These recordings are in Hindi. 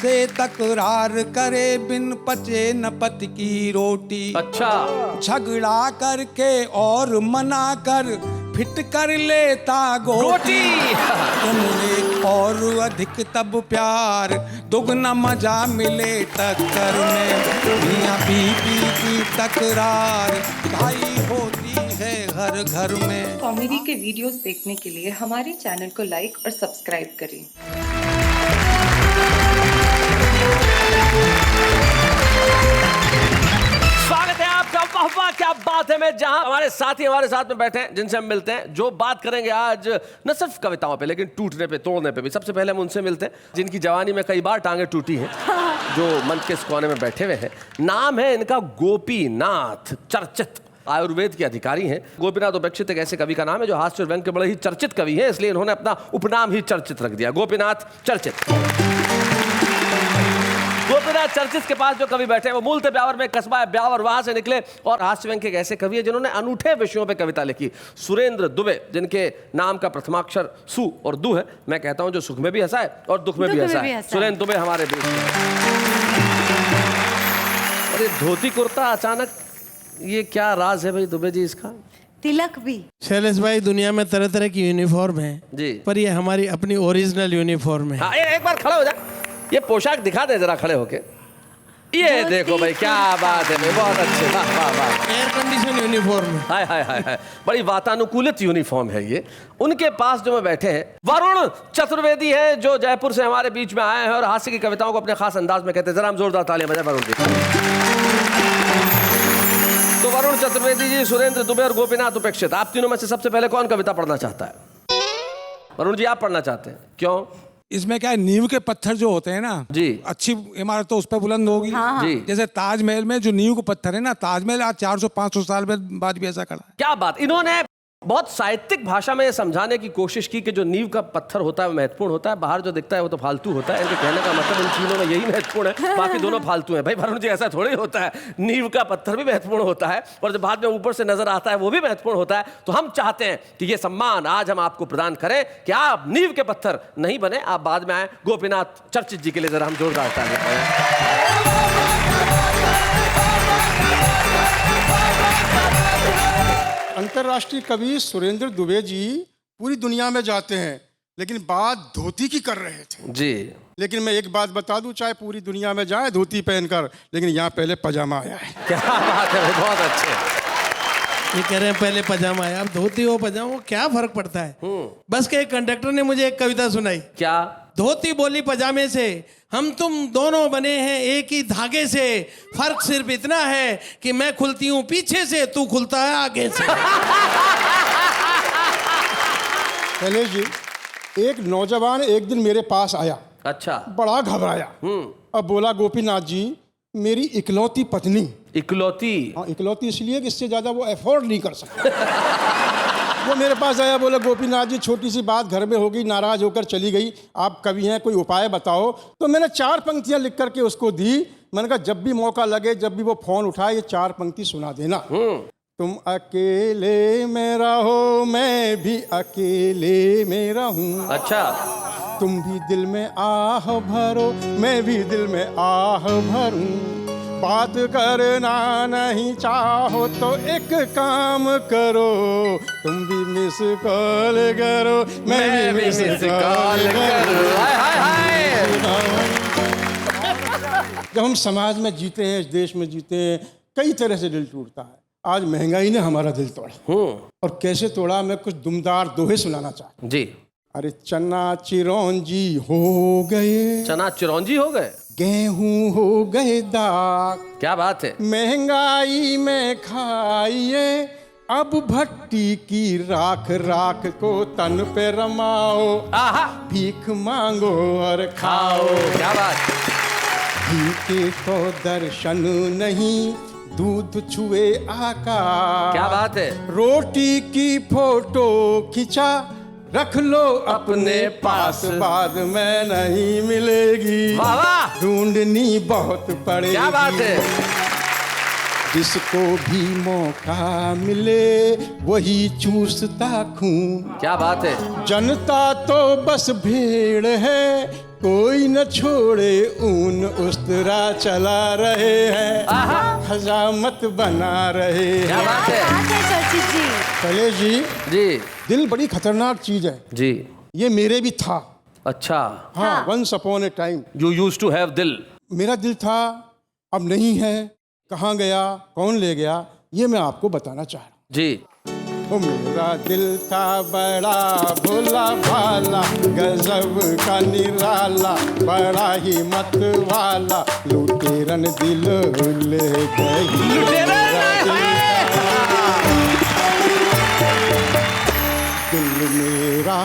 से तकरार करे, बिन पचे न पति की रोटी। अच्छा, झगड़ा करके और मना कर फिट कर लेता गोटी। तुमने और अधिक तब प्यार, दुगना मजा मिले टक्कर में। मियां बीवी की तकरार भाई होती है घर घर में। कॉमेडी के वीडियोस देखने के लिए हमारे चैनल को लाइक और सब्सक्राइब करें। स्वागत है आपका। वाह क्या बात है। मैं जहां हमारे साथी हमारे साथ में बैठे हैं, जिनसे हम मिलते हैं, जो बात करेंगे आज न सिर्फ कविताओं पे, लेकिन टूटने पे, तोड़ने पे भी। सबसे पहले हम उनसे मिलते हैं जिनकी जवानी में कई बार टांगे टूटी हैं, जो मन के इस कोने में बैठे हुए हैं। नाम है इनका गोपीनाथ, चर्चित आयुर्वेद के अधिकारी हैं। गोपीनाथ उपेक्षित एक ऐसे कवि का नाम है जो हास्य और व्यंग्य के बड़े ही चर्चित कवि हैं, इसलिए इन्होंने अपना उपनाम ही चर्चित रख दिया, गोपीनाथ चर्चित। गोपीनाथ चर्चित के पास जो कवि बैठे हैं वो मूलतः ब्यावर में कस्बा है ब्यावर, वहां से निकले और हास्य व्यंग्य के ऐसे कवि हैं जिन्होंने अनूठे विषयों पे कविता लिखी। सुरेंद्र दुबे, जिनके नाम का प्रथमाक्षर सु और दु है। मैं कहता हूं जो सुख में भी हंसा है और दुख में भी हंसा है। सुरेंद्र दुबे हमारे बीच में। अरे धोती कुर्ता अचानक, ये क्या राज है भाई दुबे जी इसका? तिलक भी। शैलेश भाई, दुनिया में तरह तरह की यूनिफॉर्म है जी, पर ये हमारी अपनी ओरिजिनल यूनिफॉर्म है। हाँ, एक बार खड़ा हो जा, ये पोशाक दिखा दे जरा खड़े होके। ये देखो भाई, क्या बात है भाई, बहुत अच्छे, वाह वाह वाह। एयर कंडीशन यूनिफॉर्म है। हाय हाय हाय हाय, बड़ी वातानुकूलित यूनिफॉर्म है ये। उनके पास जो मैं बैठे हैं वरुण चतुर्वेदी है, जो जयपुर से हमारे बीच में आए हैं और हास्य की कविताओं को अपने खास अंदाज में कहते हैं। जरा हम जोरदार तालियां बजाएं वरुण जी। तो वरुण चतुर्वेदी जी, सुरेंद्र दुबे और गोपीनाथ उपेक्षित, आप तीनों में से सबसे पहले कौन कविता पढ़ना चाहता है? वरुण जी आप पढ़ना चाहते हैं, क्यों? इसमें क्या है, नींव के पत्थर जो होते हैं ना जी, अच्छी इमारत तो उस पर बुलंद होगी। जी, जैसे ताजमहल में जो नींव के पत्थर है ना, ताजमहल आज 400-500 साल बाद भी ऐसा खड़ा है। क्या बात। इन्होंने बहुत साहित्यिक भाषा में ये समझाने की कोशिश की कि जो नींव का पत्थर होता है वो महत्वपूर्ण होता है, बाहर जो दिखता है वो तो फालतू होता है। इनके कहने का मतलब इन तीनों में यही महत्वपूर्ण है, बाकी दोनों फालतू हैं। भाई वरुण जी ऐसा थोड़ी होता है, नींव का पत्थर भी महत्वपूर्ण होता है और जो बाद में ऊपर से नजर आता है वो भी महत्वपूर्ण होता है। तो हम चाहते हैं कि ये सम्मान आज हम आपको प्रदान करें कि आप नींव के पत्थर नहीं बने, आप बाद में आए। गोपीनाथ चर्चित जी के लिए जरा हम जोरदार तालियां। अंतर्राष्ट्रीय कवि सुरेंद्र दुबे जी पूरी दुनिया में जाते हैं, लेकिन बात धोती की कर रहे थे जी। लेकिन मैं एक बात बता दूं, चाहे पूरी दुनिया में जाए धोती पहनकर, लेकिन यहाँ पहले पजामा आया है। क्या बात है, बहुत अच्छे। ये कह रहे हैं पहले पजामा आया, अब धोती हो पजामा, क्या फर्क पड़ता है? बस के एक कंडक्टर ने मुझे एक कविता सुनाई। क्या? धोती बोली पजामे से, हम तुम दोनों बने हैं एक ही धागे से, फर्क सिर्फ इतना है कि मैं खुलती हूँ पीछे से, तू खुलता है आगे से। शैलेश जी, एक नौजवान एक दिन मेरे पास आया। अच्छा। बड़ा घबराया। अब बोला, गोपीनाथ जी मेरी इकलौती पत्नी। इकलौती? हाँ, इकलौती इसलिए कि इससे ज्यादा वो अफोर्ड नहीं कर सकता। वो मेरे पास आया, बोला गोपीनाथ जी छोटी सी बात घर में होगी, नाराज होकर चली गई, आप कवि हैं कोई उपाय बताओ। तो मैंने 4 पंक्तियां लिख करके उसको दी। मैंने कहा जब भी मौका लगे, जब भी वो फोन उठाए, ये 4 पंक्ति सुना देना। तुम अकेले में रहो, मैं भी अकेले में रहूं। अच्छा। तुम भी दिल में आह भरो, मैं भी दिल में आह भरूं। बात करना नहीं चाहो तो एक काम करो, तुम भी मिस कॉल करो, मैं भी मिस कॉल करो। हाय हाय हाय। जब हम समाज में जीते हैं, इस देश में जीते हैं, कई तरह से दिल टूटता है। आज महंगाई ने हमारा दिल तोड़ा। और कैसे तोड़ा, मैं कुछ दुमदार दोहे सुनाना चाहता हूं जी। अरे चना चिरौंजी हो गए, चना चिरौंजी हो गए, गेहूं हो गए दाग। क्या बात है। महंगाई में खाइए अब भट्टी की राख, राख को तन पे रमाओ, आहा, भीख मांगो और खाओ। क्या बात। भीखे को दर्शन नहीं, दूध छुए आकाश। क्या बात है। रोटी की फोटो खिंचा, रख लो अपने पास, बाद में नहीं मिलेगी, वाह वाह, ढूंढनी बहुत पड़ेगी। क्या बात है। जिसको भी मौका मिले वही चूसता खून। क्या बात है। जनता तो बस भेड़ है, कोई न छोड़े ऊन उस्तरा चला रहे हैं, हजामत बना रहे क्या हैं। बात है बात है चर्चित जी। शैलेश जी, जी दिल बड़ी खतरनाक चीज है। जी। ये मेरे भी था। अच्छा, हाँ, once upon a time you used to have दिल। मेरा दिल था, अब नहीं है। कहाँ गया, कौन ले गया, ये मैं आपको बताना चाह रहा हूँ। जी। ओ मेरा दिल था बड़ा भोला भाला, गजब का निराला, बड़ा ही मत वाला, लुटेरन दिल ले गई। दिल मेरा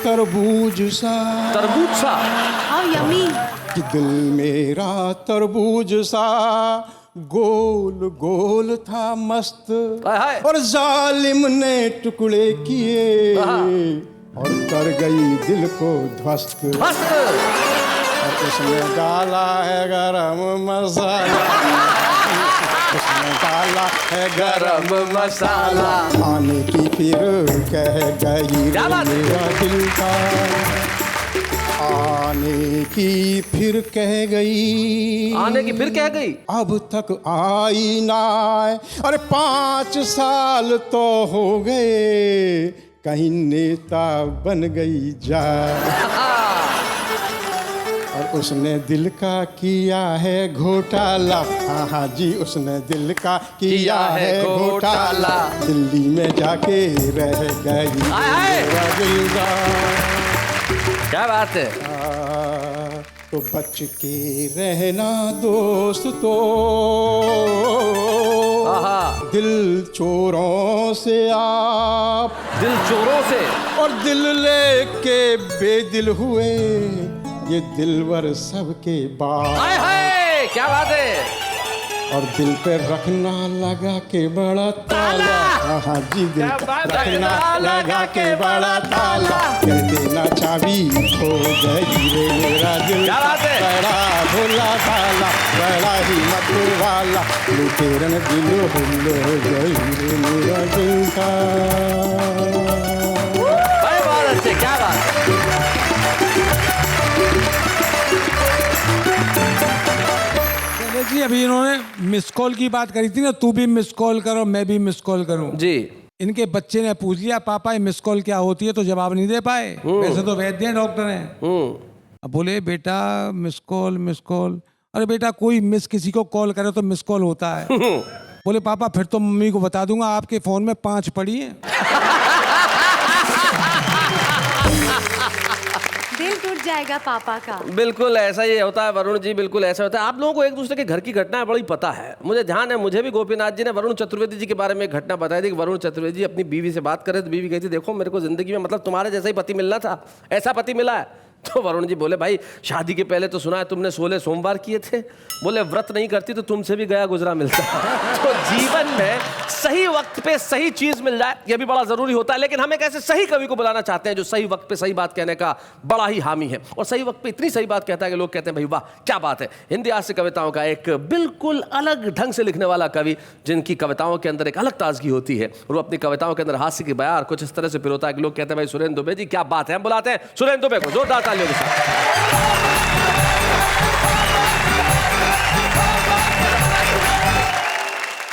तरबूज सा, तरबूज सा। How yummy. कि दिल मेरा तरबूज सा, गोल गोल था मस्त, हाय हाय। और जालिम ने टुकड़े किए और कर गई दिल को ध्वस्त। मस्त। और उसमें डाला है गरम मसाला, उसमें डाला है गरम मसाला, आने की फिर कह गई क्या बात है? मेरा दिल का, आने की फिर कह गई, आने की फिर कह गई। अब तक आई ना। अरे 5 साल तो हो गए, कहीं नेता बन गई जा। और उसने दिल का किया है घोटाला, हाँ जी, उसने दिल का किया है घोटाला, दिल्ली में जाके रह गई मेरा दिलदार। क्या बात है। तो बच के रहना दोस्त, तो दिल चोरों से आप, दिल चोरों से। और दिल लेके बेदिल हुए ये दिलवर सबके बाप। हाय हाय, क्या बात है। और दिल पे रखना लगा के बड़ा ताला, हाँ जी, दिल पे रखना लगा के बड़ा ताला, कह देना चाबी खो गई रे मेरा दिल, क्या बात है? बड़ा भोला भाला, बड़ा ही मत वाला, लुटेरन दिल हो गई रे मेरा दिल का। भाई बहुत अच्छे, क्या बात है। जी अभी इन्होंने मिस कॉल की बात करी थी ना, तू भी मिस कॉल करो मैं भी मिस कॉल करूं। जी। इनके बच्चे ने पूछ लिया पापा ये मिस कॉल क्या होती है, तो जवाब नहीं दे पाए। वैसे तो वैद्य हैं, डॉक्टर हैं। अब बोले बेटा मिस कॉल मिस कॉल, अरे बेटा कोई मिस किसी को कॉल करे तो मिस कॉल होता है। बोले पापा फिर तो मम्मी को बता दूंगा आपके फोन में 5 पड़ी हैं। दिल टूट जाएगा पापा का। बिल्कुल ऐसा ही होता है वरुण जी, बिल्कुल ऐसा होता है। आप लोगों को एक दूसरे के घर की घटना बड़ी पता है। मुझे ध्यान है, मुझे भी गोपीनाथ जी ने वरुण चतुर्वेदी जी के बारे में एक घटना बताई थी कि वरुण चतुर्वेदी जी अपनी बीवी से बात कर रहे थे, बीवी कहती देखो मेरे को जिंदगी में मतलब तुम्हारे जैसा ही पति मिलना था, ऐसा पति मिला है। तो वरुण जी बोले भाई शादी के पहले तो सुना है तुमने 16 सोमवार किए थे, बोले व्रत नहीं करती तो तुमसे भी गया गुजरा मिलता। तो जीवन में सही वक्त पे सही चीज मिल जाए ये भी बड़ा जरूरी होता है। लेकिन हम एक ऐसे सही कवि को बुलाना चाहते हैं जो सही वक्त पे सही बात कहने का बड़ा ही हामी है, और सही वक्त पे इतनी सही बात कहता है कि लोग कहते हैं भाई वाह क्या बात है। हिंदी हास्य कविताओं का एक बिल्कुल अलग ढंग से लिखने वाला कवि, जिनकी कविताओं के अंदर एक अलग ताजगी होती है, और वो अपनी कविताओं के अंदर हास्य की बयार कुछ इस तरह से पिरोता है कि लोग कहते हैं भाई सुरेंद्र दुबे जी क्या बात है। हम बुलाते हैं सुरेंद्र दुबे को जोरदार तालियों के साथ।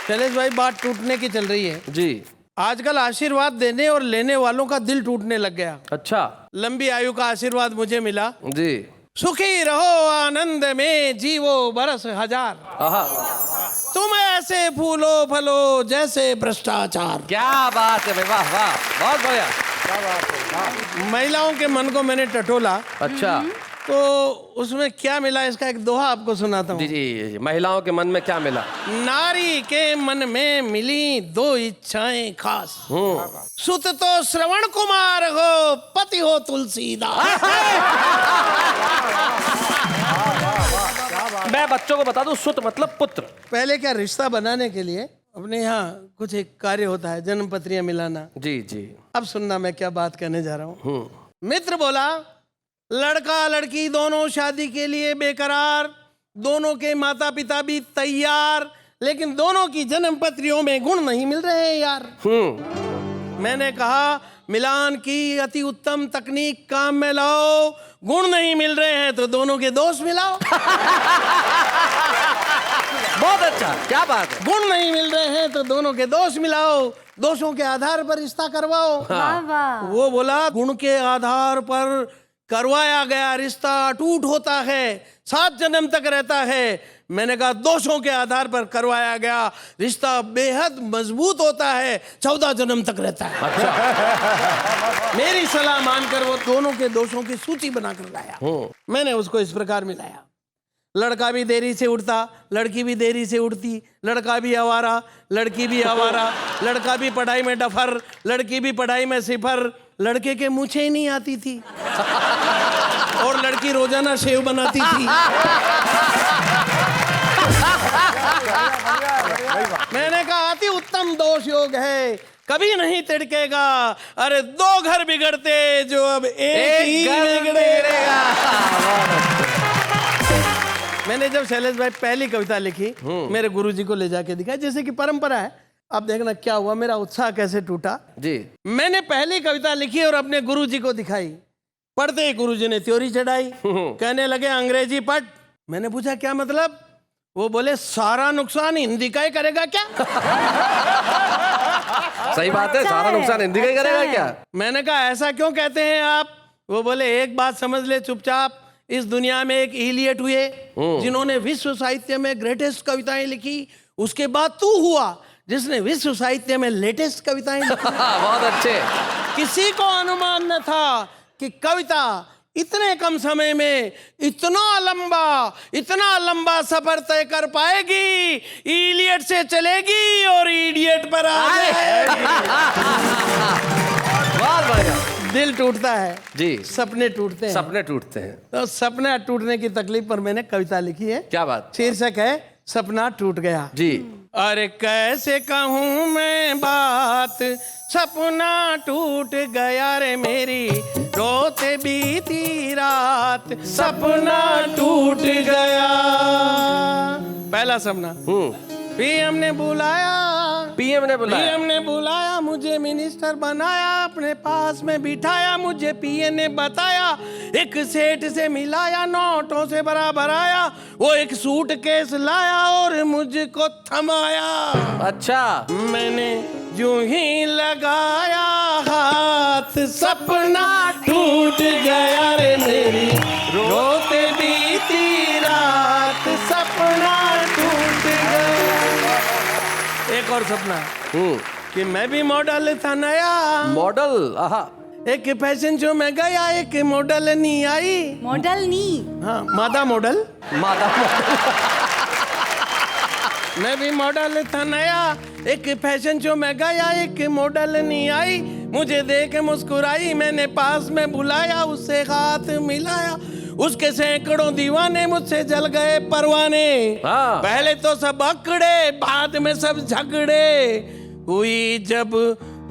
शैलेश भाई, बात टूटने की चल रही है जी। आजकल। आशीर्वाद देने और लेने वालों का दिल टूटने लग गया। अच्छा लंबी आयु का आशीर्वाद मुझे मिला। जी। सुखी रहो आनंद में जीवो बरस हजार, आहा, तुम ऐसे फूलो फलो जैसे भ्रष्टाचार। क्या बात है भाई, वाह वाह, बहुत बढ़िया। महिलाओं के मन को मैंने टटोला, अच्छा तो उसमें क्या मिला इसका एक दोहा आपको सुनाता जी हूँ। जी। महिलाओं के मन में क्या मिला? नारी के मन में मिली 2 इच्छाएं खास, सुत तो श्रवण कुमार हो, पति हो तुलसीदास। मैं बच्चों को बता दूं सुत मतलब पुत्र। पहले क्या रिश्ता बनाने के लिए अपने यहाँ कुछ एक कार्य होता है, जन्म पत्रियां मिलाना। जी जी। अब सुनना मैं क्या बात कहने जा रहा हूँ। मित्र बोला लड़का लड़की दोनों शादी के लिए बेकरार, दोनों के माता पिता भी तैयार, लेकिन दोनों की जन्म पत्रियों में गुण नहीं मिल रहे हैं यार। मैंने कहा मिलान की अति उत्तम तकनीक काम में लाओ, गुण नहीं मिल रहे हैं तो दोनों के दोष मिलाओ। बहुत अच्छा, क्या बात है। गुण नहीं मिल रहे हैं तो दोनों के दोष मिलाओ, दोषों के आधार पर रिश्ता करवाओ। वाह वाह। वो बोला गुण के आधार पर करवाया गया रिश्ता अटूट होता है, 7 जन्म तक रहता है। मैंने कहा दोषों के आधार पर करवाया गया रिश्ता बेहद मजबूत होता है, 14 जन्म तक रहता है। अच्छा। मेरी सलाह मानकर वो दोनों के दोषों की सूची बनाकर लाया। मैंने उसको इस प्रकार मिलाया। लड़का भी देरी से उठता, लड़की भी देरी से उठती, लड़का भी आवारा, लड़की भी आवारा, लड़का भी पढ़ाई में डफर, लड़की भी पढ़ाई में सिफर, लड़के के मूछें ही नहीं आती थी और लड़की रोजाना शेव बनाती थी। मैंने कहा अति उत्तम दोष योग है, कभी नहीं तिड़केगा। अरे 2 घर बिगड़ते जो अब एक ही बिगड़ेगा। मैंने जब शैलेश भाई पहली कविता लिखी, मेरे गुरुजी को ले जाके दिखाया, जैसे कि परंपरा है। अब देखना क्या हुआ, मेरा उत्साह कैसे टूटा जी। मैंने पहली कविता लिखी और अपने गुरुजी को दिखाई। पढ़ते ही गुरुजी ने त्योरी चढ़ाई, कहने लगे अंग्रेजी पढ़। मैंने पूछा क्या मतलब? वो बोले सारा नुकसान हिंदी का ही करेगा क्या? सही बात है, सारा नुकसान हिंदी का ही करेगा क्या? मैंने कहा ऐसा क्यों कहते हैं आप? वो बोले एक बात समझ ले चुपचाप, इस दुनिया में एक इलियट हुए जिन्होंने विश्व साहित्य में ग्रेटेस्ट कविताएं लिखी, उसके बाद तू हुआ जिसने विश्व साहित्य में लेटेस्ट कविताएं लिखी। बहुत अच्छे। किसी को अनुमान न था कि कविता इतने कम समय में इतना लंबा सफर तय कर पाएगी, इलियट से चलेगी और इडियट पर आ जाएगी। बहुत बढ़िया। दिल टूटता है जी, सपने टूटते हैं। सपने टूटते हैं। तो सपने टूटने की तकलीफ पर मैंने कविता लिखी है। क्या बात। शीर्षक है सपना टूट गया। जी। अरे कैसे कहूँ मैं बात, सपना टूट गया रे मेरी, रोते बीती रात, सपना टूट गया। पहला सपना, पीएम ने बुलाया, पीएम ने बुलाया, मुझे मिनिस्टर बनाया, अपने पास में बिठाया, मुझे पीए ने बताया, एक सेठ से मिलाया, नोटों से भरा भराया, वो एक सूटकेस लाया और मुझको थमाया। अच्छा। मैंने यूं ही लगाया हाथ, सपना टूट गया रे मेरी, रोते बीती रात, सपना टूट गया। एक और सपना कि मैं भी मॉडल था नया, मॉडल। आहा। एक फैशन शो में गया, एक मॉडल नहीं आई। मॉडल नी। हाँ, मादा मॉडल। माता। मैं भी मॉडल था नया, एक फैशन शो में गया, एक मॉडल नहीं आई, मुझे देख मुस्कुराई, मैंने पास में बुलाया, उससे हाथ मिलाया, उसके सैकड़ों दीवाने मुझसे जल गए परवाने। हाँ। पहले तो सब अकड़े, बाद में सब झगड़े, हुई जब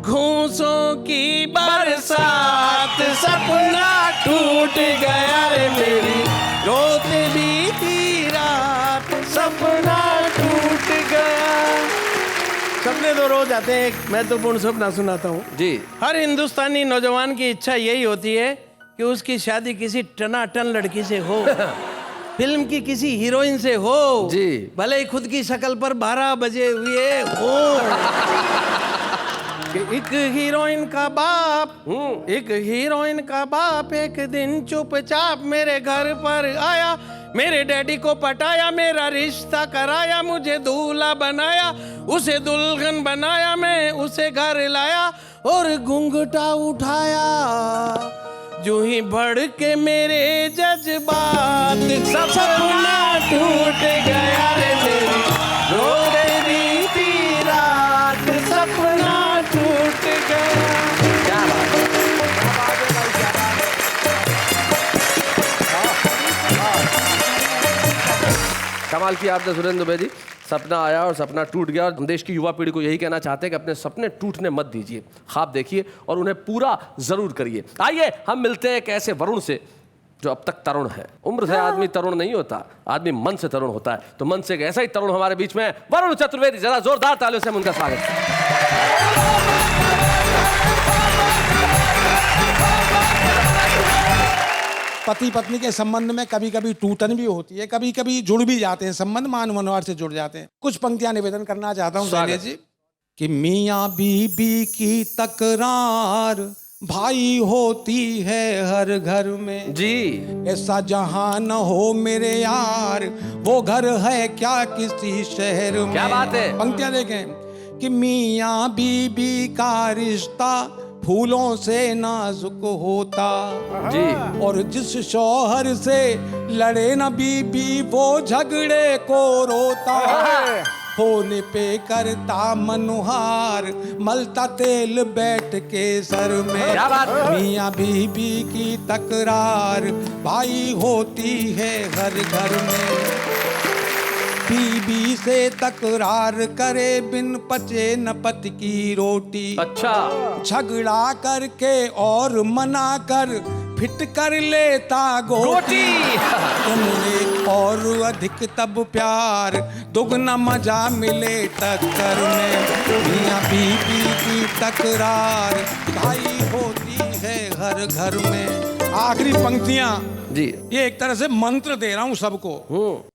घूंसों की बरसात, सपना टूट गया रे मेरी, रोते बीती रात, सपना टूट गया। सपने तो रोज आते हैं, एक महत्वपूर्ण सपना सुनाता हूँ जी। हर हिंदुस्तानी नौजवान की इच्छा यही होती है कि उसकी शादी किसी टनाटन लड़की से हो, फिल्म की किसी हीरोइन से हो जी। भले ही खुद की शक्ल पर 12 बजे हुए हो। एक हीरोइन का बाप एक दिन चुपचाप मेरे घर पर आया, मेरे डैडी को पटाया, मेरा रिश्ता कराया, मुझे दूल्हा बनाया, उसे दुल्हन बनाया, मैं उसे घर लाया और घूंघटा उठाया, जो ही बढ़ के मेरे जज्बात, सपना टूट गया रे मेरी, रोते बीती रात, सपना टूट गया। क्या बात है। कमाल किया आपने सुरेंद्र दुबे जी। सपना आया और सपना टूट गया, और हम देश की युवा पीढ़ी को यही कहना चाहते हैं कि अपने सपने टूटने मत दीजिए, ख्वाब देखिए और उन्हें पूरा जरूर करिए। आइए हम मिलते हैं एक ऐसे वरुण से जो अब तक तरुण है। उम्र से आदमी तरुण नहीं होता, आदमी मन से तरुण होता है। तो मन से एक ऐसा ही तरुण हमारे बीच में है, वरुण चतुर्वेदी। जरा जोरदार तालियों से हम उनका स्वागत करें। पति पत्नी के संबंध में कभी कभी टूटन भी होती है, कभी कभी जुड़ भी जाते हैं संबंध, मान मनोहर से जुड़ जाते हैं। कुछ पंक्तियां निवेदन करना चाहता हूँ शैलेश जी कि मियाँ बीबी की तकरार भाई होती है हर घर में जी। ऐसा जहां न हो मेरे यार, वो घर है क्या किसी शहर में। क्या बात है। पंक्तियां देखें कि मियाँ बीबी का रिश्ता फूलों से नाजुक होता जी। और जिस शौहर से लड़े न बीबी वो झगड़े को रोता होने पे करता मनुहार मलता तेल बैठ के सर में। क्या बात। मियाँ बीबी की तकरार भाई होती है हर घर में। बीबी से तकरार करे बिन पचे न पति की रोटी। अच्छा। झगड़ा करके और मना कर फिट कर लेता गोटी। उन्हें और अधिक तब प्यार दुगना मजा मिले टक्कर में। मियाँ बीबी की तकरार भाई होती है हर घर में। आखिरी पंक्तियां जी। ये एक तरह से मंत्र दे रहा हूं सबको,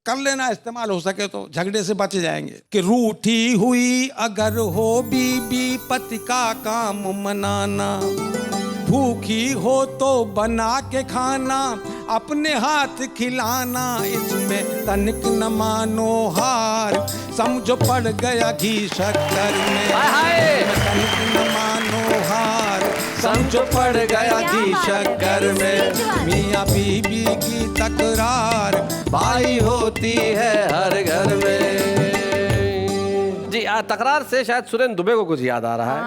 कर लेना इस्तेमाल हो सके तो, झगड़े से बच जाएंगे। कि रूठी हुई अगर हो बीबी पति का काम मनाना, भूखी हो तो बना के खाना अपने हाथ खिलाना, इसमें तनिक न मानो हार समझो पड़ गया घी शक्कर में। तनिक न मानो हार समझो पड़ गया घी शक्कर में। मियाँ बीबी की तकरार भाई होती है हर घर में। जी तकरार से शायद सुरेंद्र दुबे को कुछ याद आ रहा है।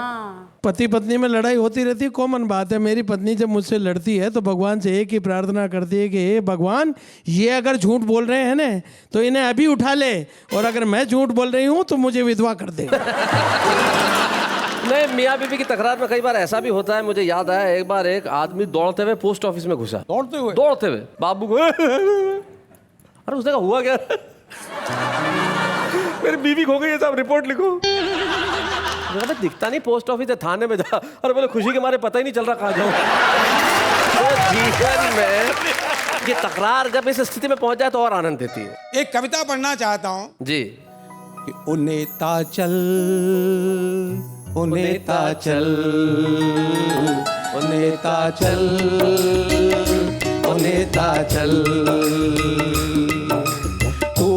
पति पत्नी में लड़ाई होती रहती है, कॉमन बात है। मेरी पत्नी जब मुझसे लड़ती है तो भगवान से एक ही प्रार्थना करती है कि हे भगवान, ये अगर झूठ बोल रहे हैं ना तो इन्हें अभी उठा ले, और अगर मैं झूठ बोल रही हूँ तो मुझे विधवा कर दे। नहीं, मियाँ बीबी की तकरार में कई बार ऐसा भी होता है। मुझे याद आया एक बार एक आदमी दौड़ते हुए पोस्ट ऑफिस में घुसा। दौड़ते हुए बाबू को अरे उसने कहा हुआ क्या? मेरी बीवी खो गई है साहब, रिपोर्ट लिखो। मैं दिखता नहीं पोस्ट ऑफिस है, थाने में जा। अरे बोले खुशी के मारे पता ही नहीं चल रहा कहाँ जाऊँ। तो जीवन में ये तकरार जब इस स्थिति में पहुंच जाए तो और आनंद देती है। एक कविता पढ़ना चाहता हूँ जी। कि ओ नेता चल, ओ नेता चल, ओ नेता चल, ओ नेता चल, तू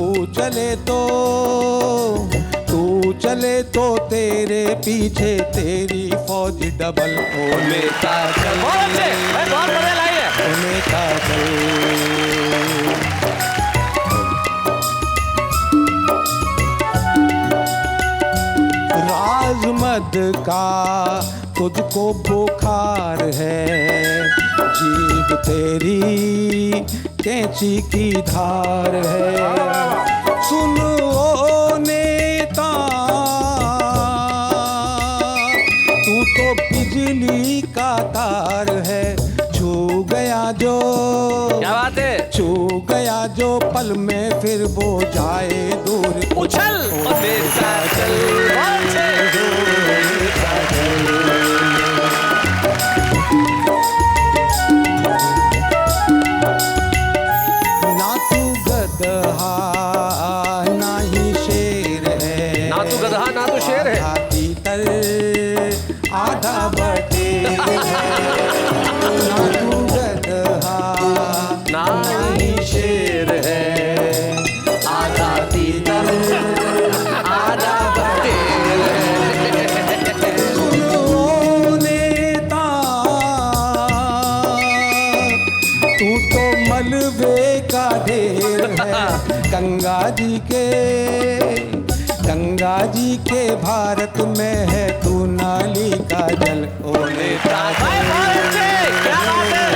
चले तो तेरे पीछे तेरी फौज डबल। ओ नेता चल, बहुत मजा लाइए। ओ नेता चल। राजमद का तुझको बुखार है, जीभ तेरी कैंची की धार है। सुन ओ नेता, तू तो बिजली का तार है, छू गया जो, क्या बात है, छू गया जो पल में फिर वो जाए दूर। उछल और देता चल। ना तू गदहा ना ही शेर है, ना तू गदहा ना तू शेर है, आधा तीतर आधा बटेर है। ना तू गदहा ना ही शेर है, आधा तीतर आधा बटेर है। सुनो नेता, तू तो मलबे का ढेर है, गंगा जी के भारत में है तू नाली का जल। ओ नेता क्या बात है।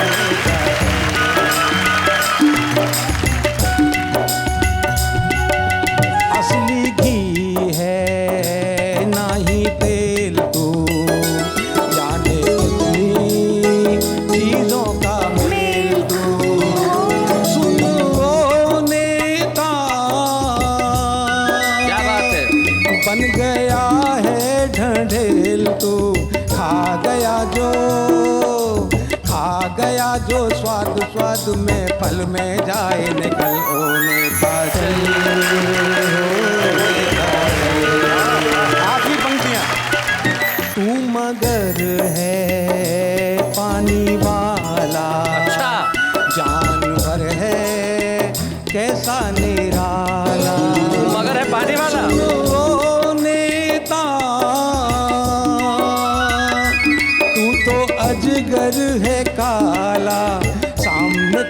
असली घी है ना ही तेल, तू जाने कितनी चीजों का मेल तू। सुनो नेता, क्या बात है। बन गया है ढंढेल तू, खा का जो स्वाद स्वाद में फल में जाए निकल ओ नेता चल आखिरी पंक्तियां। तू मगर है पानी वाला अच्छा जानवर है कैसा निराला मगर है पानी वाला ओ नेता तू तो अजगर है काला सामने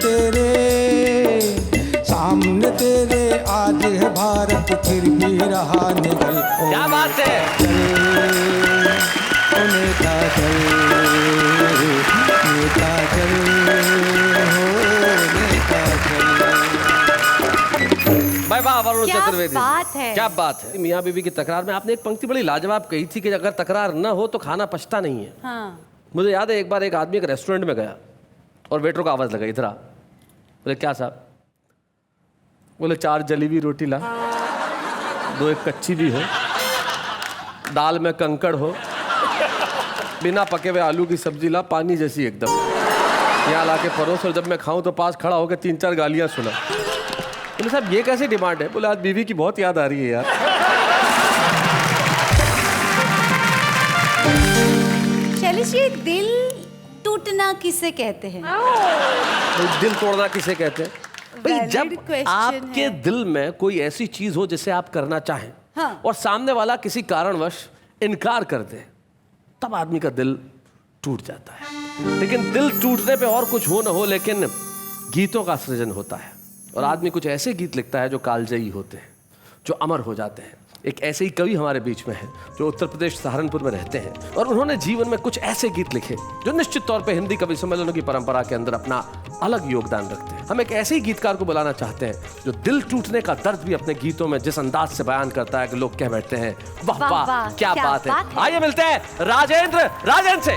तेरे आज है भारत फिर भी रहा निकल ओ क्या बात है ओ नेता चल नेता चल हो नेता चल। भाई वाह वरुण क्या चतुर्वेदी बात है। क्या बात है। मियाँ बीवी की तकरार में आपने एक पंक्ति बड़ी लाजवाब कही थी कि अगर तकरार न हो तो खाना पचता नहीं है। हाँ। मुझे याद है एक बार एक आदमी एक रेस्टोरेंट में गया और वेटर को आवाज़ लगाई इधर आ। बोले क्या साहब? बोले 4 जली हुई रोटी ला, 2 एक कच्ची भी हो, दाल में कंकड़ हो, बिना पके हुए आलू की सब्जी ला, पानी जैसी एकदम, यहाँ ला के परोस और जब मैं खाऊं तो पास खड़ा होकर 3-4 गालियाँ सुना। बोले साहब ये कैसी डिमांड है? बोले आज बीवी की बहुत याद आ रही है यार। शैलेश जी, दिल टूटना किसे कहते हैं? भाई दिल तोड़ना किसे कहते हैं? भाई Valid जब question आपके है। दिल में कोई ऐसी चीज हो जिसे आप करना चाहें हाँ। और सामने वाला किसी कारणवश इनकार कर दे, तब आदमी का दिल टूट जाता है। लेकिन दिल टूटने पे और कुछ हो ना हो, लेकिन गीतों का सृजन होता है और आदमी कुछ ऐसे गीत लिखता है जो कालजयी होते हैं, जो अमर हो जाते हैं। एक ऐसे ही कवि हमारे बीच में हैं जो उत्तर प्रदेश सहारनपुर में रहते हैं और उन्होंने जीवन में कुछ ऐसे गीत लिखे जो निश्चित तौर पे हिंदी कवि सम्मेलनों की परंपरा के अंदर अपना अलग योगदान रखते हैं। हम एक ऐसे ही गीतकार को बुलाना चाहते हैं जो दिल टूटने का दर्द भी अपने गीतों में जिस अंदाज से बयान करता है कि लोग कह बैठते हैं वाह वाह, वाह वाह, क्या क्या बात है। बात है। आइए मिलते हैं राजेंद्र से।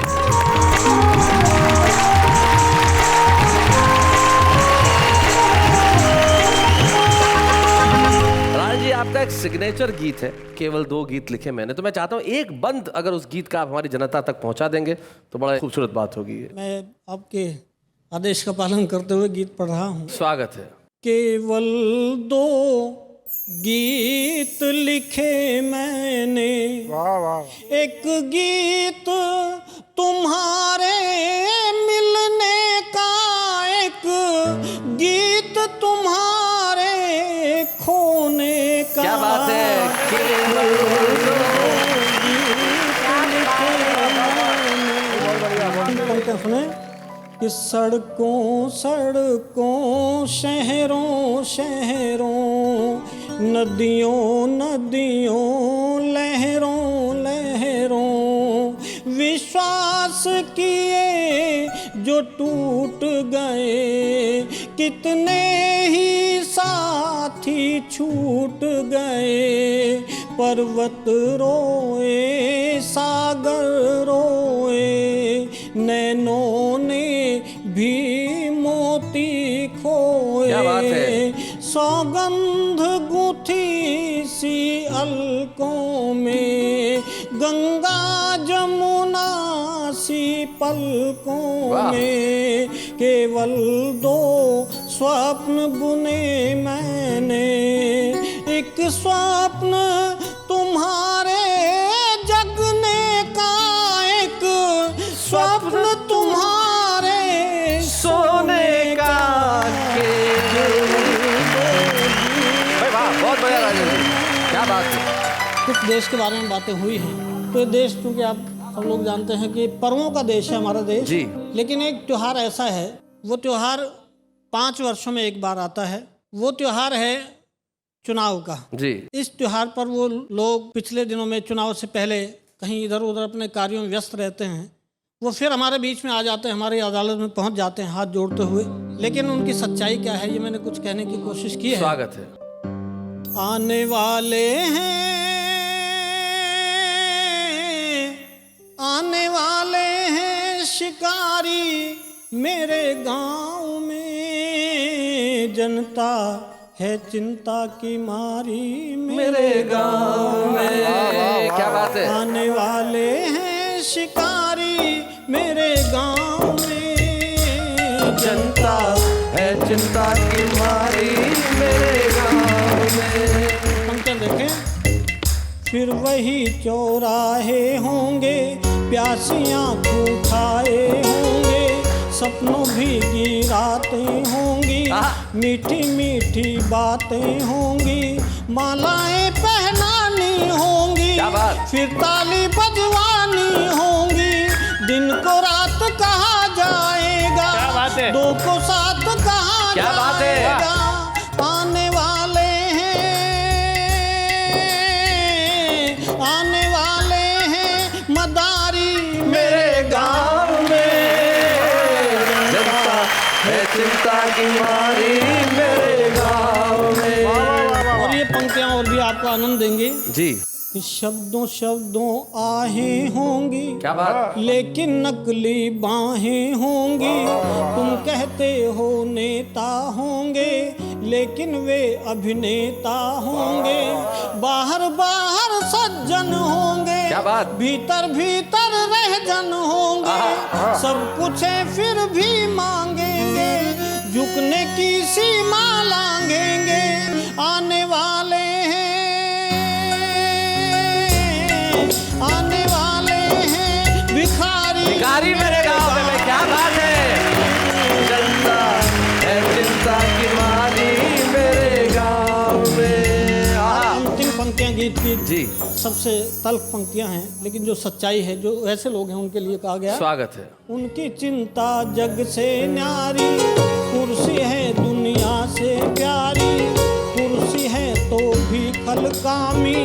जी आपका एक सिग्नेचर गीत है, केवल 2 गीत लिखे मैंने, तो मैं चाहता हूँ एक बंद अगर उस गीत का आप हमारी जनता तक पहुंचा देंगे तो बड़ा खूबसूरत बात होगी। मैं आपके आदेश का पालन करते हुए गीत पढ़ रहा हूँ। स्वागत है। केवल 2 गीत लिखे मैंने, एक गीत तुम्हारे मिलने का, एक गीत तुम्हारे खोने का। क्या बात है। पंक्तियां सुने कि सड़कों सड़कों शहरों शहरों नदियों नदियों लहरों लहरों विश्वास किए जो टूट गए, कितने ही साथी छूट गए, पर्वत रोए सागर रोए, नैनों ने भी मोती खोए। क्या बात है। सौगंध गुथी सी अलकों में, गंगा जमुना सी पलकों में, केवल 2 स्वप्न बुने मैंने, एक स्वप्न तुम्हारे जगने का, एक स्वप्न तुम्हारे सोने का। वाह बहुत बढ़िया राजेंद्र जी, क्या बात है। कुछ देश के बारे में बातें हुई हैं, तो ये देश क्योंकि आप सब लोग जानते हैं कि पर्वों का देश है हमारा देश जी। लेकिन एक त्योहार ऐसा है, वो त्योहार 5 वर्षों में एक बार आता है। वो त्योहार है चुनाव का जी। इस त्योहार पर वो लोग पिछले दिनों में चुनाव से पहले कहीं इधर उधर अपने कार्यों में व्यस्त रहते हैं, वो फिर हमारे बीच में आ जाते हैं, हमारी अदालत में पहुंच जाते हैं हाथ जोड़ते हुए। लेकिन उनकी सच्चाई क्या है, ये मैंने कुछ कहने की कोशिश की है। स्वागत है। आने वाले हैं, आने वाले हैं शिकारी मेरे गांव में, जनता है चिंता की मारी मेरे गांव में। क्या बात है। आने वाले हैं शिकारी मेरे गांव में, जनता है चिंता की मारी मेरे गाँव में। पंक्तियाँ देखें। फिर वही चौराहे होंगे, प्यासियाँ खाए होंगे, सपनों भीगी रातें होंगी, मीठी मीठी बातें होंगी, मालाएं पहनानी होंगी, फिर ताली बजवानी होंगी, दिन को रात कहा जाएगा, दो को साथ कहा जाएगा, आने वाले हैं मदारी मेरे गाँव में, जनता है चिंता की मारी मेरे गाँव में। और ये पंक्तियाँ और भी आपको आनंद देंगी जी। शब्दों शब्दों आहें होंगी, क्या बात। लेकिन नकली बाहें होंगी, तुम कहते हो नेता होंगे, लेकिन वे अभिनेता होंगे, बाहर बाहर सज्जन होंगे, क्या बात। भीतर भीतर रहजन होंगे, सब कुछ है फिर भी मांगेंगे, झुकने की सीमा लांघेंगे, आने वाले हैं भिखारी मेरे गाँव में। क्या बात है। जनता है चिंता की मारी मेरे गाँव में। अंतिम पंक्तियाँ गीत की जी। सबसे तल्ख पंक्तियाँ हैं, लेकिन जो सच्चाई है, जो ऐसे लोग हैं उनके लिए कहा गया। स्वागत है। उनकी चिंता जग से न्यारी, कुर्सी है दुनिया से प्यारी, कुर्सी है तो भी खलकामी,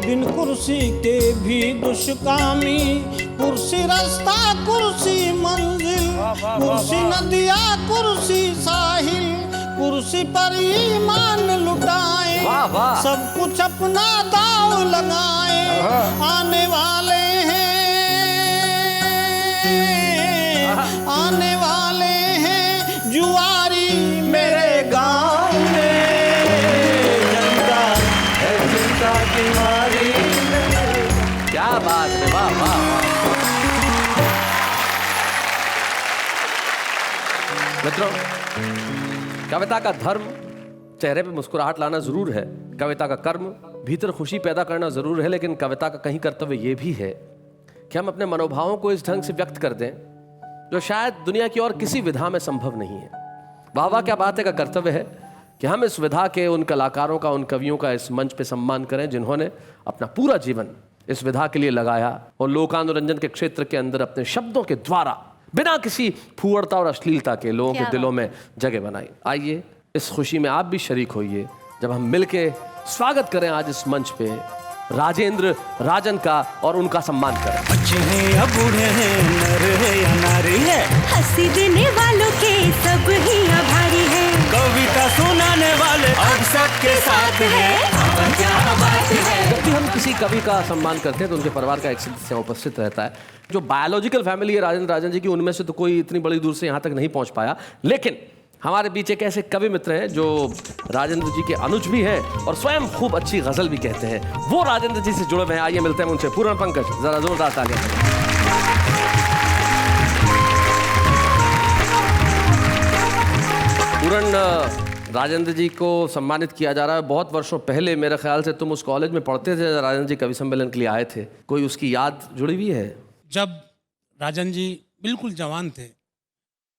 बिन कुर्सी के भी दुष्कामी, कुर्सी रास्ता कुर्सी मंजिल, कुर्सी नदिया कुर्सी साहिल, कुर्सी पर ईमान लुटाए, सब कुछ अपना दाव लगाए, आने वाले हैं जुआरी मेरे गाँव में, जनता है चिंता की मारी। क्या बात है। वाह वाह वाह। मित्रों, कविता का धर्म चेहरे पे मुस्कुराहट लाना जरूर है, कविता का कर्म भीतर खुशी पैदा करना जरूर है, लेकिन कविता का कहीं कर्तव्य ये भी है कि हम अपने मनोभावों को इस ढंग से व्यक्त कर दें जो शायद दुनिया की और किसी विधा में संभव नहीं है। वाह वाह, क्या बात है। का कर्तव्य है कि हम इस विधा के उन कलाकारों का, उन कवियों का इस मंच पे सम्मान करें जिन्होंने अपना पूरा जीवन इस विधा के लिए लगाया और लोकानुरंजन के क्षेत्र के अंदर अपने शब्दों के द्वारा बिना किसी फूहड़ता और अश्लीलता के लोगों के दिलों में जगह बनाई। आइए इस खुशी में आप भी शरीक होइए जब हम मिलके स्वागत करें आज इस मंच पे राजेंद्र राजन का और उनका सम्मान करें। बच्चे हैं या बूढ़े हैं, नर है या नारी है, हंसी देने वालों के सब ही आभारी है, कविता सुनाने वाले अब सबके साथ है, क्या बात है। जब भी हम किसी कवि का सम्मान करते हैं तो उनके परिवार का एक सदस्य उपस्थित रहता है। जो बायोलॉजिकल फैमिली है राजेंद्र राजन जी की, उनमें से तो कोई इतनी बड़ी दूर से यहाँ तक नहीं पहुँच पाया, लेकिन हमारे बीच एक ऐसे कवि मित्र हैं जो राजेंद्र जी के अनुज भी हैं और स्वयं खूब अच्छी गजल भी कहते हैं। वो राजेंद्र जी से जुड़े हुए हैं। आइए मिलते हैं उनसे। पूरण पंकज, जरा जोरदार तालियां। पूरण, राजेंद्र जी को सम्मानित किया जा रहा है। बहुत वर्षों पहले मेरे ख्याल से तुम उस कॉलेज में पढ़ते थे, राजेंद्र जी कवि सम्मेलन के लिए आए थे। कोई उसकी याद जुड़ी हुई है? जब राजन जी बिल्कुल जवान थे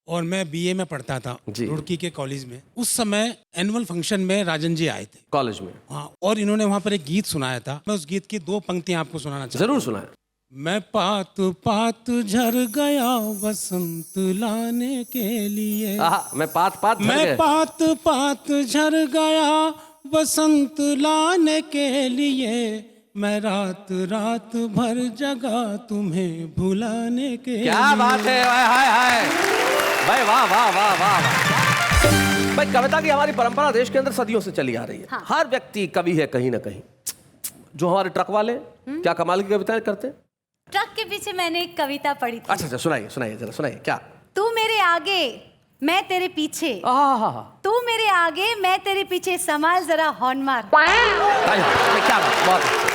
और मैं बीए में पढ़ता था रुड़की के कॉलेज में, उस समय एनुअल फंक्शन में राजन जी आए थे कॉलेज में। हाँ, और इन्होंने वहाँ पर एक गीत सुनाया था। मैं उस गीत की 2 पंक्तियाँ आपको सुनाना चाहता हूँ। जरूर सुनाएं। मैं पात पात झर गया बसंत लाने के लिए, मैं पात पात झर गया बसंत लाने के लिए, मैं रात रात भर जगा तुम्हें भुलाने के लिए। क्या बात है। हाय हाय भाई, वाह वाह वाह वाह। भाई, कविता की हमारी परंपरा देश के अंदर सदियों से चली आ रही है। हाँ। हर व्यक्ति कवि है कहीं ना कहीं। जो हमारे ट्रक वाले क्या कमाल की कविताएं करते हैं। ट्रक के पीछे मैंने एक कविता पढ़ी थी। अच्छा, सुनाइए सुनाइए जरा, सुनाइए। क्या? तू मेरे आगे मैं तेरे पीछे, तू मेरे आगे मैं तेरे पीछे, संभाल जरा हॉर्न मार। क्या बात, बहुत अच्छा।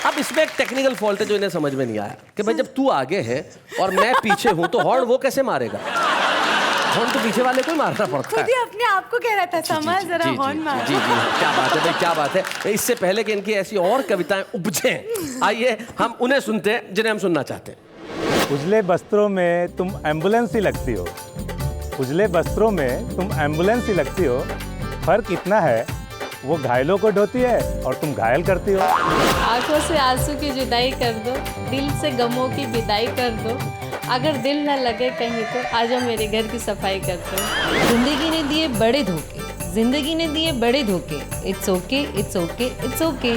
अब इसमें एक टेक्निकल फॉल्ट है जो इन्हें समझ में नहीं आया कि भाई जब तू आगे है और मैं पीछे हूं तो हॉर्न वो कैसे मारेगा। हॉर्न तो पीछे वाले को ही मारना पड़ता खुद है। ही अपने आप को कह रहा था संभाल जरा हॉर्न मार। जी, क्या बात है भाई, क्या बात है। इससे पहले कि इनकी ऐसी और कविताएं उपजें, आइए हम उन्हें सुनते हैं जिन्हें हम सुनना चाहते हैं। उजले वस्त्रों में तुम एम्बुलेंस ही लगती हो, उजले वस्त्रों में तुम एम्बुलेंस ही लगती हो, फर्क इतना है वो घायलों को ढोती है और तुम घायल करती हो। आंखों से आंसू की जुदाई कर दो, दिल से गमों की विदाई कर दो, अगर दिल न लगे कहीं तो आजा मेरे घर की सफाई कर दो। जिंदगी ने दिए बड़े धोखे, जिंदगी ने दिए बड़े धोखे, it's okay it's okay it's okay.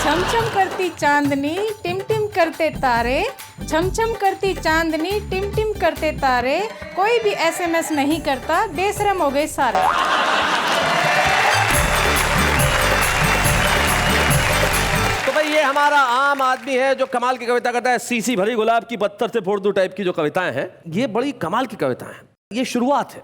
छम छम करती चांदनी टिम टिम करते तारे, छम छम करती चांदनी टिम टिम करते तारे, कोई भी SMS नहीं करता, बेशरम हो गए सारे। तो भाई ये हमारा आम आदमी है जो कमाल की कविता करता है। सीसी भरी गुलाब की पत्थर से फोड़ दो टाइप की जो कविताएं हैं, ये बड़ी कमाल की कविताएं हैं। ये शुरुआत है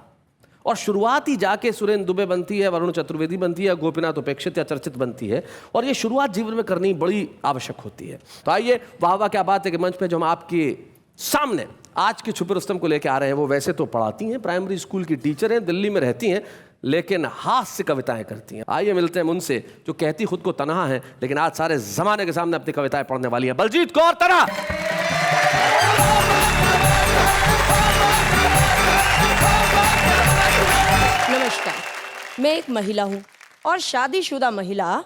और शुरुआत ही जाके सुरेंद्र दुबे बनती है, वरुण चतुर्वेदी बनती है, गोपीनाथ उपेक्षित या चर्चित बनती है। और ये शुरुआत जीवन में करनी बड़ी आवश्यक होती है। तो आइए, वाह वाह क्या बात है कि मंच पे जो हम आपके सामने आज की छुपे रुस्तम को लेकर आ रहे हैं, वो वैसे तो पढ़ाती हैं, प्राइमरी स्कूल की टीचर हैं, दिल्ली में रहती हैं, लेकिन हास्य कविताएं करती हैं। आइए मिलते हैं उनसे जो कहती खुद को तनहा है, लेकिन आज सारे जमाने के सामने अपनी कविताएं पढ़ने वाली हैं। बलजीत कौर तनहा। नमस्कार, मैं एक महिला हूँ और शादीशुदा महिला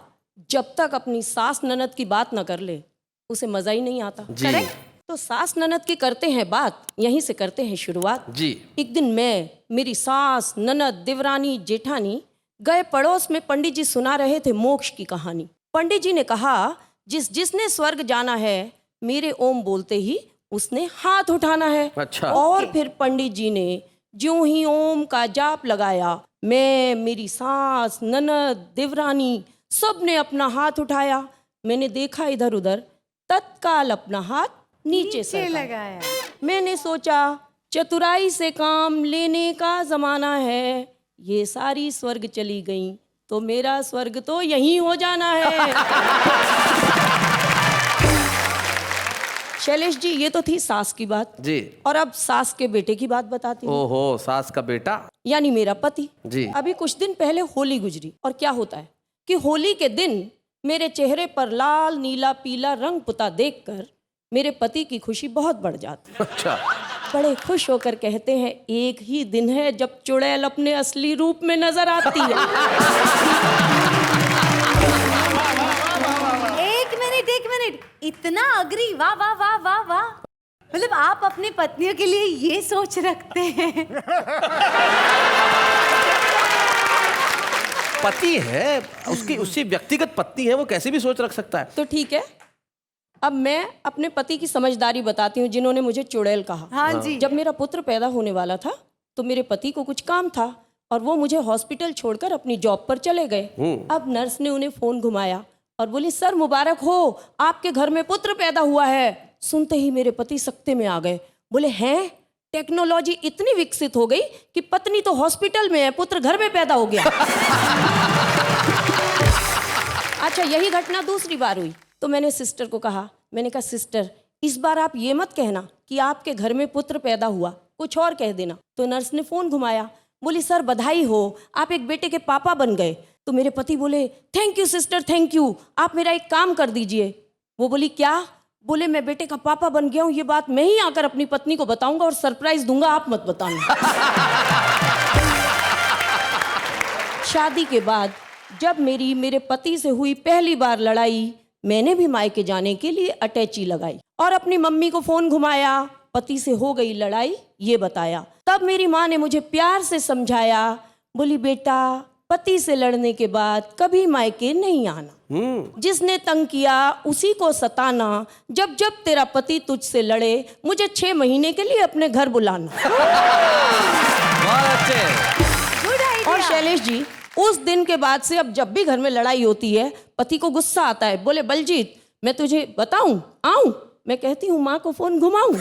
जब तक अपनी सास ननद की बात न कर ले उसे मजा ही नहीं आता। करेक्ट? तो सास ननद की करते हैं बात, यहीं से करते हैं शुरुआत जी। एक दिन मैं, मेरी सास, ननद, देवरानी, जेठानी गए पड़ोस में। पंडित जी सुना रहे थे मोक्ष की कहानी। पंडित जी ने कहा, जिसने स्वर्ग जाना है मेरे ओम बोलते ही उसने हाथ उठाना है। अच्छा। और फिर पंडित जी ने ज्यों ही ओम का जाप लगाया, मैं, मेरी सास, ननद, देवरानी सब ने अपना हाथ उठाया। मैंने देखा इधर उधर, तत्काल अपना हाथ नीचे लगाया। मैंने सोचा चतुराई से काम लेने का जमाना है, ये सारी स्वर्ग चली गई तो मेरा स्वर्ग तो यहीं हो जाना है। शैलेश जी, ये तो थी सास की बात जी। और अब सास के बेटे की बात बताती हूँ। ओहो, सास का बेटा यानी मेरा पति जी। अभी कुछ दिन पहले होली गुजरी और क्या होता है कि होली के दिन मेरे चेहरे पर लाल नीला पीला रंग पुता देखकर मेरे पति की खुशी बहुत बढ़ जाती है। अच्छा। बड़े खुश होकर कहते हैं, एक ही दिन है जब चुड़ैल अपने असली रूप में नजर आती है। एक मिनट, इतना अग्री, वाह वाह वाह वाह वाह। मतलब आप अपनी पत्नियों के लिए ये सोच रखते हैं। पति है, उसकी व्यक्तिगत पत्नी है, वो कैसे भी सोच रख सकता है। तो ठीक है, अब मैं अपने पति की समझदारी बताती हूँ जिन्होंने मुझे चुड़ैल कहा। हाँ जी। जब मेरा पुत्र पैदा होने वाला था तो मेरे पति को कुछ काम था और वो मुझे हॉस्पिटल छोड़कर अपनी जॉब पर चले गए। अब नर्स ने उन्हें फोन घुमाया और बोली, सर मुबारक हो, आपके घर में पुत्र पैदा हुआ है। सुनते ही मेरे पति सख्ते में आ गए, बोले, हैं? टेक्नोलॉजी इतनी विकसित हो गई कि पत्नी तो हॉस्पिटल में है, पुत्र घर में पैदा हो गया। अच्छा, यही घटना दूसरी बार हुई तो मैंने सिस्टर को कहा, मैंने कहा, सिस्टर इस बार आप ये मत कहना कि आपके घर में पुत्र पैदा हुआ, कुछ और कह देना। तो नर्स ने फोन घुमाया, बोली, सर बधाई हो, आप एक बेटे के पापा बन गए। तो मेरे पति बोले, thank you sister, thank you, आप मेरा एक काम कर दीजिए। वो बोली, क्या? बोले, मैं बेटे का पापा बन गया हूँ, ये बात मैं ही आकर अपनी पत्नी को बताऊंगा और सरप्राइज दूंगा, आप मत बताना। शादी के बाद जब मेरे पति से हुई पहली बार लड़ाई, मैंने भी मायके जाने के लिए अटैची लगाई और अपनी मम्मी को फोन घुमाया, पति से हो गई लड़ाई ये बताया। तब मेरी माँ ने मुझे प्यार से समझाया, बोली, बेटा पति से लड़ने के बाद कभी मायके नहीं आना, जिसने तंग किया उसी को सताना, जब जब तेरा पति तुझसे लड़े मुझे 6 महीने के लिए अपने घर बुलाना। और शैलेश जी, उस दिन के बाद से अब जब भी घर में लड़ाई होती है पति को गुस्सा आता है, बोले, बलजीत मैं तुझे बताऊं, आऊं? मैं कहती हूँ माँ को फोन घुमाऊं,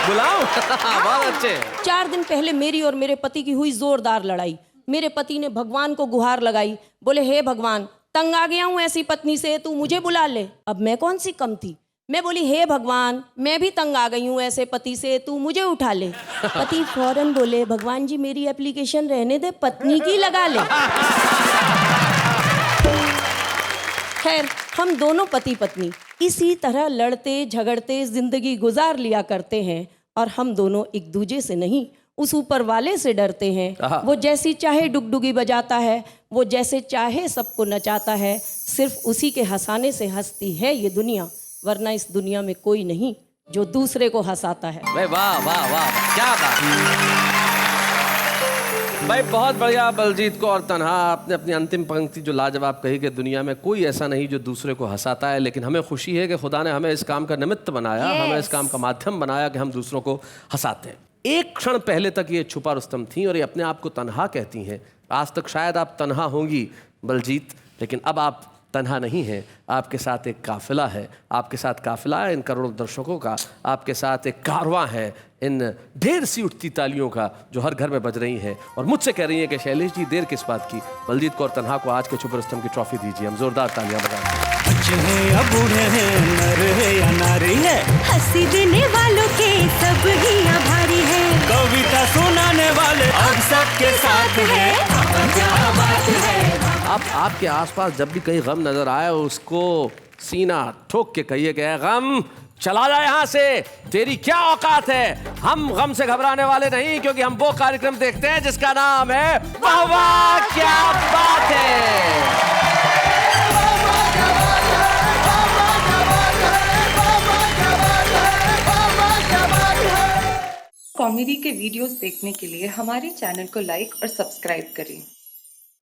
बुलाओ। बहुत अच्छे। 4 दिन पहले मेरी और मेरे पति की हुई जोरदार लड़ाई। मेरे पति ने भगवान को गुहार लगाई, बोले, हे भगवान, तंग आ गया हूं ऐसी पत्नी से, तू मुझे बुला ले। अब मैं कौन सी कम थी, मैं बोली हे भगवान, मैं भी तंग आ गई हूँ ऐसे पति से, तू मुझे उठा ले। पति फौरन बोले भगवान जी मेरी एप्लीकेशन रहने दे, पत्नी की लगा ले। खैर हम दोनों पति पत्नी इसी तरह लड़ते झगड़ते जिंदगी गुजार लिया करते हैं, और हम दोनों एक दूजे से नहीं उस ऊपर वाले से डरते हैं। वो जैसी चाहे डुगडुगी बजाता है, वो जैसे चाहे सबको नचाता है, सिर्फ उसी के हंसाने से हंसती है ये दुनिया, वरना इस दुनिया में कोई नहीं जो दूसरे को हंसाता है। भाई वाह वाह वाह, क्या बात भाई, बहुत बढ़िया बलजीत को। और तन्हा आपने अपनी अंतिम पंक्ति जो लाजवाब कही कि दुनिया में कोई ऐसा नहीं जो दूसरे को हंसाता है, लेकिन हमें खुशी है कि खुदा ने हमें इस काम का निमित्त बनाया, हमें इस काम का माध्यम बनाया कि हम दूसरों को हंसाते हैं। एक क्षण पहले तक ये छुपा रुस्तम थी और ये अपने आप को तन्हा कहती हैं। आज तक शायद आप तन्हा होंगी बलजीत, लेकिन अब आप तन्हा नहीं हैं, आपके साथ एक काफिला है, आपके साथ काफिला है इन करोड़ों दर्शकों का, आपके साथ एक कारवां है इन ढेर सी उठती तालियों का जो हर घर में बज रही हैं और मुझसे कह रही हैं कि शैलेश जी देर किस बात की, बलजीत को और तन्हा को आज के छुपे रुस्तम की ट्रॉफी दीजिए। हम जोरदार तालियां बजाते हैं। बच्चे हैं या बूढ़े हैं, नर है या नारी है, हंसी देने वालों के सब ही आभारी है, कविता सुनाने वाले अब सबके साथ है। क्या बात है। अब आपके आसपास जब भी कहीं गम नजर आए उसको सीना ठोक के कहिए कि गम चला जा यहाँ से, तेरी क्या औकात है। हम गम से घबराने वाले नहीं, क्योंकि हम वो कार्यक्रम देखते हैं जिसका नाम है वाह वाह क्या बात है। कॉमेडी के वीडियोस देखने के लिए हमारे चैनल को लाइक और सब्सक्राइब करें।